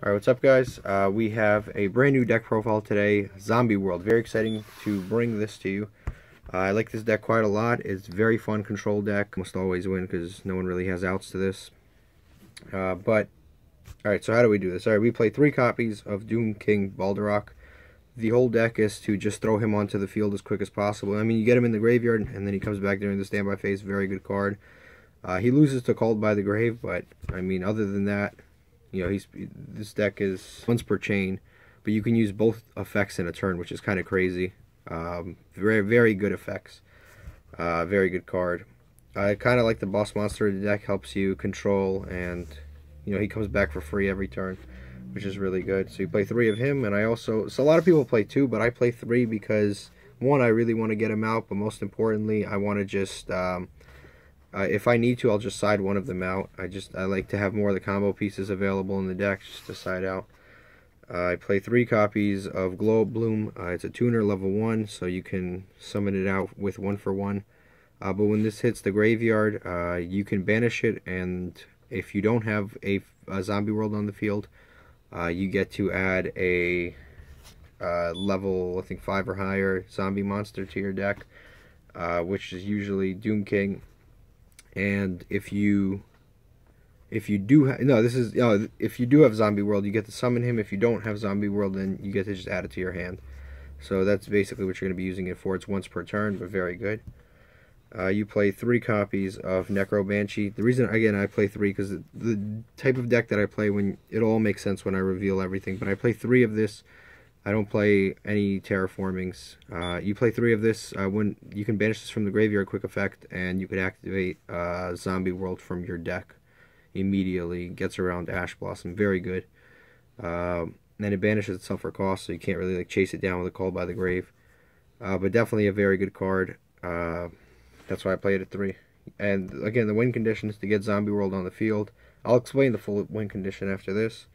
Alright, what's up guys? We have a brand new deck profile today, Zombie World. Very exciting to bring this to you. I like this deck quite a lot. It's a very fun control deck. Must always win because no one really has outs to this. Alright, so how do we do this? Alright, we play 3 copies of Doom King Balderok. The whole deck is to just throw him onto the field as quick as possible. I mean, you get him in the graveyard and then he comes back during the standby phase. Very good card. He loses to Called by the Grave, but I mean, other than that, you know, this deck is once per chain, but you can use both effects in a turn, which is kind of crazy. Very, very good effects. Very good card. I kind of like the boss monster. The deck helps you control, and you know, he comes back for free every turn, which is really good. So you play 3 of him, and so a lot of people play 2, but I play 3 because, one, I really want to get him out, but most importantly, I want to just if I need to, I'll just side one of them out. I like to have more of the combo pieces available in the deck just to side out. I play 3 copies of Glow Up Bloom. It's a tuner level 1, so you can summon it out with 1-for-1. But when this hits the graveyard, you can banish it, and if you don't have a Zombie World on the field, you get to add a level, I think 5 or higher zombie monster to your deck, which is usually Doom King. And if you do if you do have Zombie World, you get to summon him. If you don't have Zombie World, then you get to just add it to your hand. So that's basically what you're going to be using it for. It's once per turn, but very good. You play 3 copies of Necro Banshee. The reason, again, I play 3 because the type of deck that I play, when it all makes sense when I reveal everything. But I play 3 of this. I don't play any terraformings. You play 3 of this. When you can banish this from the graveyard, quick effect, and you could activate Zombie World from your deck immediately. Gets around Ash Blossom, very good. And it banishes itself for cost, so you can't really chase it down with a Call by the Grave. But definitely a very good card. That's why I played it at 3. And again, the win condition is to get Zombie World on the field. I'll explain the full win condition after this.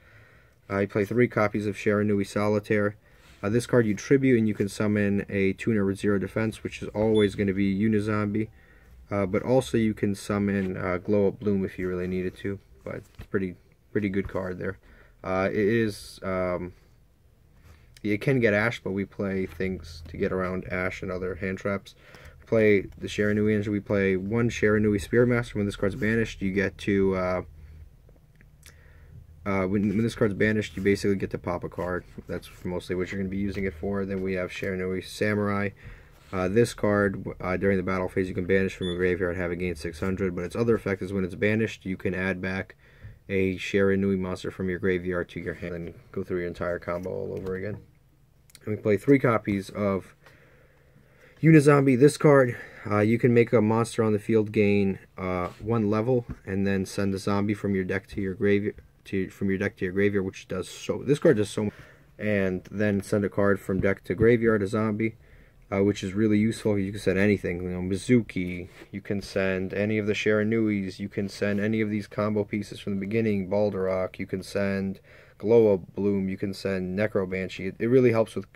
You play 3 copies of Shiranui Solitaire. This card you tribute, and you can summon a tuner with 0 defense, which is always going to be Unizombie. But also you can summon Glow Up Bloom if you really needed to. But it's pretty good card there. It can get Ash, but we play things to get around Ash and other hand traps. We play the Shiranui engine. We play 1 Shiranui Spearmaster. When this card's banished, you get to when this card's banished, you basically get to pop a card. That's mostly what you're going to be using it for. Then we have Shiranui Samurai. This card, during the battle phase, you can banish from your graveyard, have it gain 600, but its other effect is when it's banished, you can add back a Shiranui monster from your graveyard to your hand and go through your entire combo all over again. And we play 3 copies of Unizombie. This card, you can make a monster on the field gain 1 level, and then send a zombie from your deck to your graveyard. Which does so. This card does so much. And then send a card from deck to graveyard, a zombie, which is really useful. You can send anything, you know, Mizuki. You can send any of the Shiranuis. You can send any of these combo pieces from the beginning, Balderok. You can send Glow Up Bloom. You can send Necro Banshee. It really helps with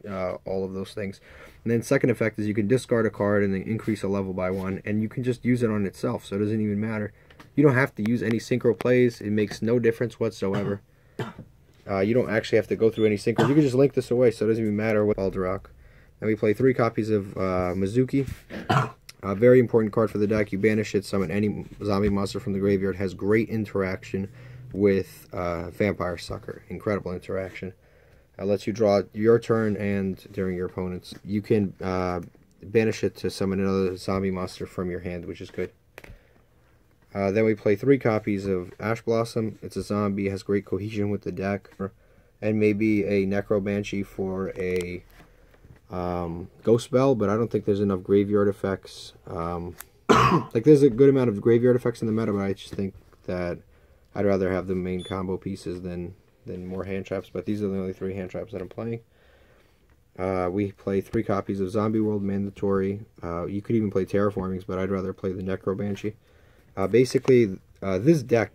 all of those things. And then second effect is you can discard a card and then increase a level by 1, and you can just use it on itself, so it doesn't even matter. You don't have to use any synchro plays. It makes no difference whatsoever. You don't actually have to go through any synchros. You can just link this away, so it doesn't even matter what Balderok. And we play 3 copies of Mizuki. A very important card for the deck. You banish it, summon any zombie monster from the graveyard. Has great interaction with Vampire Sucker. Incredible interaction. Lets you draw your turn and during your opponent's. You can banish it to summon another zombie monster from your hand, which is good. Then we play 3 copies of Ash Blossom. It's a zombie, has great cohesion with the deck. And maybe a Necro Banshee for a Ghost Spell, but I don't think there's enough graveyard effects. Like, there's a good amount of graveyard effects in the meta, but I just think that I'd rather have the main combo pieces than more hand traps. But these are the only 3 hand traps that I'm playing. We play 3 copies of Zombie World, mandatory. You could even play Terraformings, but I'd rather play the Necro Banshee. Basically, this deck,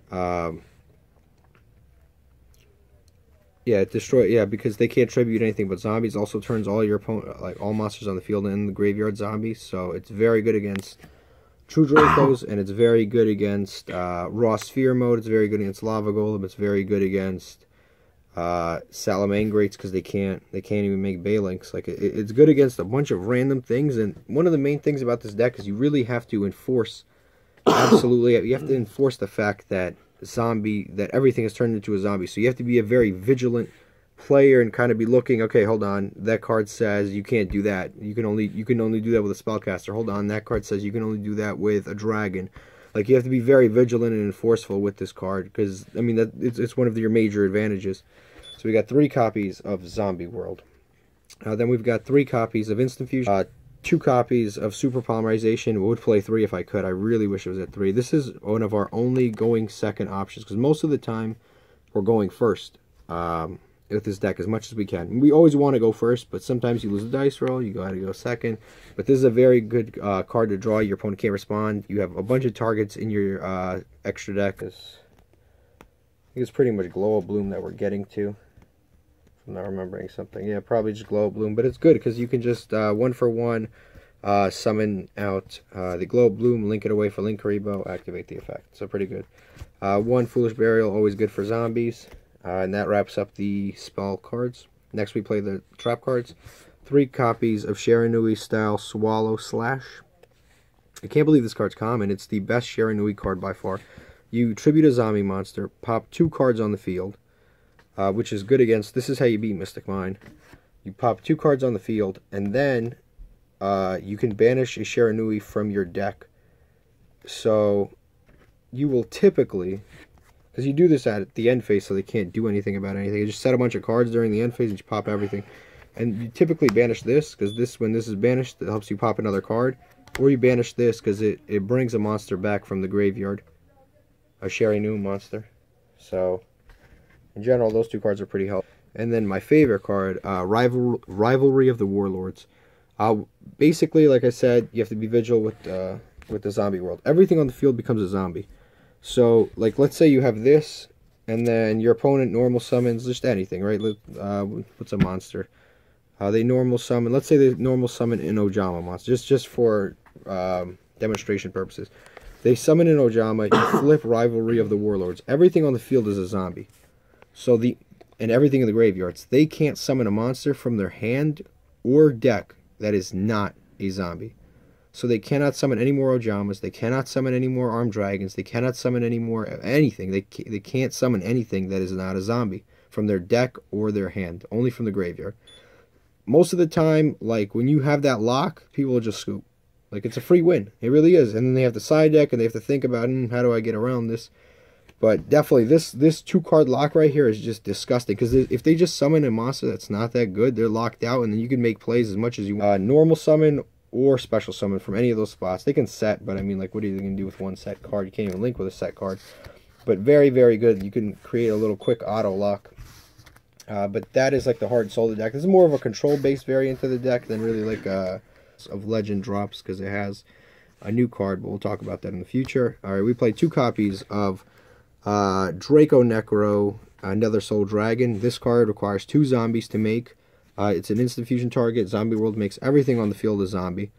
because they can't tribute anything but zombies. Also turns all your opponent, like all monsters on the field and in the graveyard zombies. So it's very good against True Dracos, and it's very good against Raw Sphere mode. It's very good against Lava Golem. It's very good against Salamangreats because they can't even make Balinks. Like it's good against a bunch of random things. And one of the main things about this deck is you really have to enforce, absolutely, you have to enforce the fact that everything is turned into a zombie. So you have to be a very vigilant player and kind of be looking, okay, hold on, that card says you can't do that. You can only do that with a spellcaster. Hold on, that card says you can only do that with a dragon. Like, you have to be very vigilant and enforceful with this card, because I mean it's one of your major advantages. So we got 3 copies of Zombie World. Then we've got 3 copies of Instant Fusion, 2 copies of Super Polymerization. Would play 3 if I could. I really wish it was at 3. This is one of our only going second options, because most of the time we're going first with this deck as much as we can. We always want to go first, but sometimes you lose a dice roll, you gotta go second. But this is a very good card to draw. Your opponent can't respond. You have a bunch of targets in your extra deck. I think it's pretty much Glow Bloom that we're getting to. If I'm not remembering something. Yeah, probably just Glow Bloom, but it's good because you can just 1 for 1 summon out the Glow Bloom, link it away for Linkuriboh, activate the effect. So pretty good. 1 Foolish Burial, always good for zombies. And that wraps up the spell cards. Next we play the trap cards. 3 copies of Shiranui style Swallow Slash. I can't believe this card's common. It's the best Shiranui card by far. You tribute a zombie monster, pop 2 cards on the field, which is good against, this is how you beat Mystic Mine. You pop 2 cards on the field, and then you can banish a Shiranui from your deck. So you will typically, because you do this at the end phase so they can't do anything about anything. You just set a bunch of cards during the end phase and you pop everything. And you typically banish this, because when this is banished, it helps you pop another card. Or you banish this, because it brings a monster back from the graveyard. A Shiranui monster. So, in general, those 2 cards are pretty helpful. And then my favorite card, Rivalry of the Warlords. Basically, like I said, you have to be vigilant with the Zombie World. Everything on the field becomes a zombie. So, like, let's say you have this, and then your opponent normal summons just anything, right? What's a monster? They normal summon, let's say they normal summon an Ojama monster, just for demonstration purposes. They summon an Ojama, you flip Rivalry of the Warlords. Everything on the field is a zombie. So and everything in the graveyards. They can't summon a monster from their hand or deck that is not a zombie. So they cannot summon any more Ojamas. They cannot summon any more Armed Dragons. They cannot summon any more anything. They can't summon anything that is not a zombie from their deck or their hand. Only from the graveyard. Most of the time, like, when you have that lock, people will just scoop. Like, it's a free win. It really is. And then they have the side deck, and they have to think about, how do I get around this? But definitely, this 2-card lock right here is just disgusting. Because if they just summon a monster that's not that good, they're locked out, and then you can make plays as much as you want. Normal summon or special summon from any of those spots. They can set, but I mean, like, what are you going to do with 1 set card? You can't even link with a set card. But very, very good. You can create a little quick auto lock. But that is like the heart and soul of the deck. This is more of a control-based variant of the deck than really like of legend drops, because it has a new card, but we'll talk about that in the future. Alright, we played 2 copies of Draco Necro, Nether Soul Dragon. This card requires 2 zombies to make. It's an instant fusion target. Zombie World makes everything on the field a zombie.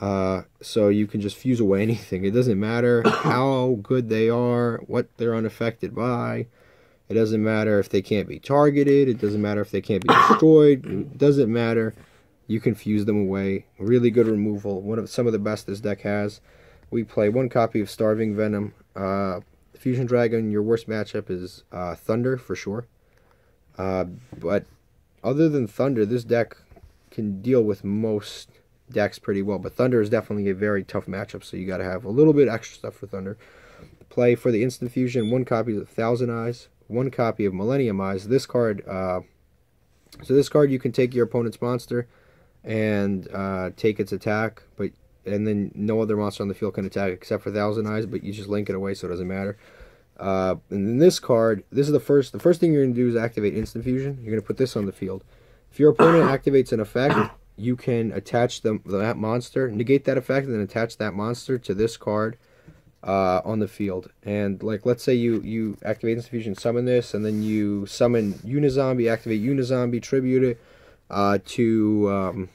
So you can just fuse away anything. It doesn't matter how good they are, what they're unaffected by. It doesn't matter if they can't be targeted. It doesn't matter if they can't be destroyed. It doesn't matter. You can fuse them away. Really good removal. Some of the best this deck has. We play 1 copy of Starving Venom. Fusion Dragon, your worst matchup is Thunder, for sure. But other than Thunder, this deck can deal with most decks pretty well. But Thunder is definitely a very tough matchup, so you got to have a little bit extra stuff for Thunder. Play for the Instant Fusion, 1 copy of Thousand Eyes, 1 copy of Millennium Eyes. This card, so this card you can take your opponent's monster and take its attack, and then no other monster on the field can attack except for Thousand Eyes, but you just link it away, so it doesn't matter. And then this card, this is the first thing you're going to do is activate Instant Fusion. You're going to put this on the field. If your opponent activates an effect, you can attach that monster, negate that effect, and then attach that monster to this card on the field. And like, let's say you activate Instant Fusion, summon this, and then you summon Unizombie, activate Unizombie, tribute it to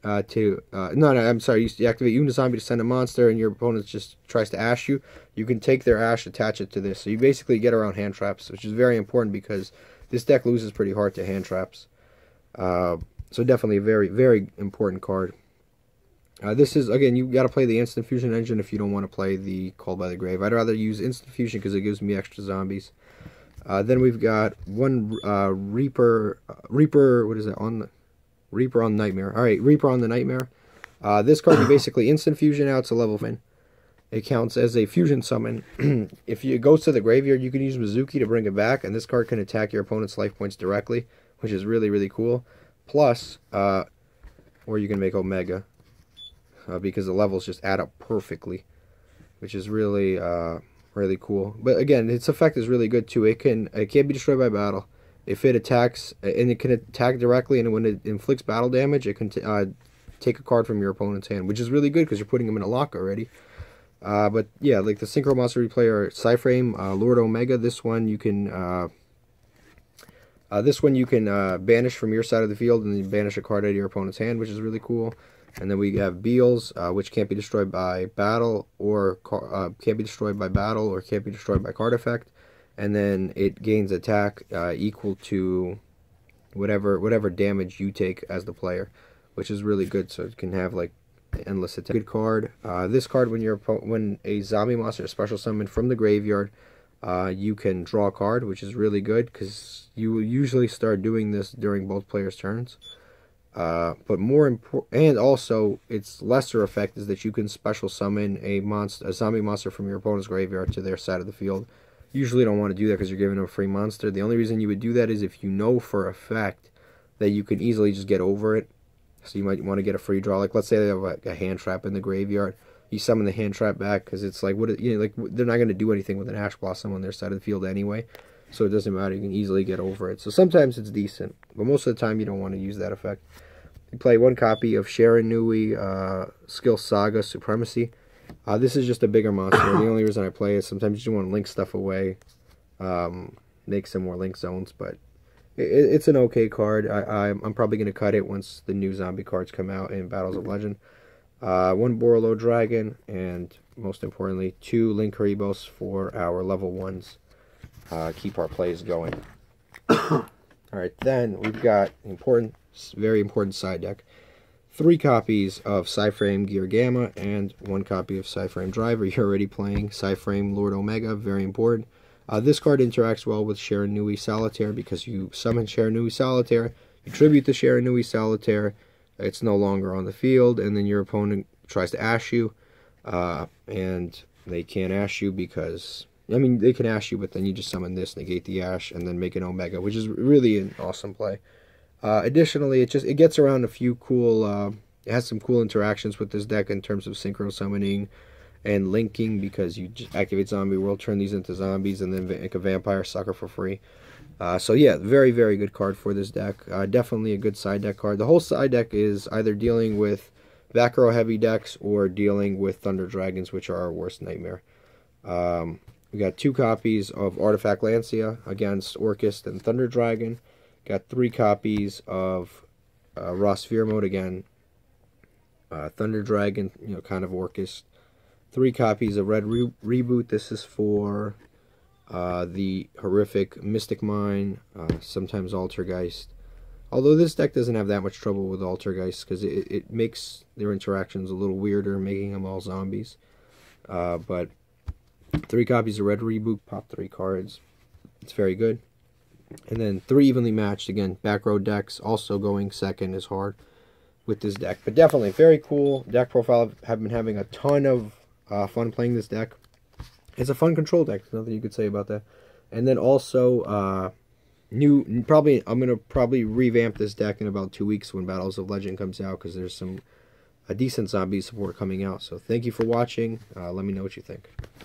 I'm sorry. You activate Unizombie to send a monster, and your opponent just tries to ash you. You can take their ash, attach it to this, so you basically get around hand traps, which is very important because this deck loses pretty hard to hand traps. So definitely a very, very important card. This is, again, you got to play the Instant Fusion engine if you don't want to play the Called by the Grave. I'd rather use Instant Fusion because it gives me extra zombies. Then we've got one Reaper, what is it, Reaper on Nightmare. Alright, Reaper on the Nightmare. This card, you basically Instant Fusion out to level 5. It counts as a Fusion Summon. If it goes to the graveyard, you can use Mizuki to bring it back, and this card can attack your opponent's life points directly, which is really, really cool. Plus, or you can make Omega. Because the levels just add up perfectly, which is really really cool. But again, its effect is really good too. It can't be destroyed by battle. If it attacks, and it can attack directly, and when it inflicts battle damage, it can take a card from your opponent's hand, which is really good because you're putting them in a lock already. But yeah, like the Synchro Monster Replayer Psyframe, Lord Omega. This one you can banish from your side of the field and then banish a card out of your opponent's hand, which is really cool. And then we have Beals, which can't be destroyed by battle or can't be destroyed by card effect. And then it gains attack equal to whatever damage you take as the player, which is really good. So it can have like endless attack. Good card. This card, when a zombie monster is special summoned from the graveyard, you can draw a card, which is really good because you will usually start doing this during both players' turns. But more important, and also its lesser effect is that you can special summon a zombie monster from your opponent's graveyard to their side of the field. Usually don't want to do that because you're giving them a free monster. The only reason you would do that is if you know for a fact that you can easily just get over it. So you might want to get a free draw. Like let's say they have a hand trap in the graveyard. You summon the hand trap back because it's like they're not going to do anything with an Ash Blossom on their side of the field anyway. So it doesn't matter. You can easily get over it. So sometimes it's decent, but most of the time you don't want to use that effect. You play one copy of Shiranui Skill Saga Supremacy. This is just a bigger monster. The only reason I play is sometimes you just want to link stuff away, make some more link zones, but it's an okay card. I'm probably going to cut it once the new zombie cards come out in Battles of Legend. One Borolo Dragon, and most importantly, 2 Linkaribos for our level 1s. Keep our plays going. Alright, then we've got very important side deck. 3 copies of Psyframe Gear Gamma and 1 copy of Psyframe Driver. You're already playing Psyframe Lord Omega, very important. This card interacts well with Shiranui Solitaire because you summon Shiranui Solitaire, you tribute the Shiranui Solitaire, it's no longer on the field, and then your opponent tries to ash you, and they can't ash you because, I mean, they can ash you, but then you just summon this, negate the ash, and then make an Omega, which is really an awesome play. Additionally, it gets around a few cool, it has some cool interactions with this deck in terms of synchro summoning and linking, because you just activate Zombie World, turn these into zombies, and then make a vampire sucker for free. So yeah, very, very good card for this deck. Definitely a good side deck card. The whole side deck is either dealing with back row heavy decks or dealing with Thunder Dragons, which are our worst nightmare. We got 2 copies of Artifact Lancia against Orcust and Thunder Dragon. Got 3 copies of Raw Sphere Mode again. Thunder Dragon, kind of Orcust. 3 copies of Red Reboot. This is for the horrific Mystic Mine, sometimes Altergeist. Although this deck doesn't have that much trouble with Altergeist because it makes their interactions a little weirder, making them all zombies. But 3 copies of Red Reboot, pop 3 cards. It's very good. And then 3 evenly matched, again, back row decks, also going second is hard with this deck. But definitely, very cool deck profile. Have been having a ton of fun playing this deck. It's a fun control deck, there's nothing you could say about that. And then also, I'm going to probably revamp this deck in about 2 weeks when Battles of Legend comes out, because there's a decent zombie support coming out. So thank you for watching. Let me know what you think.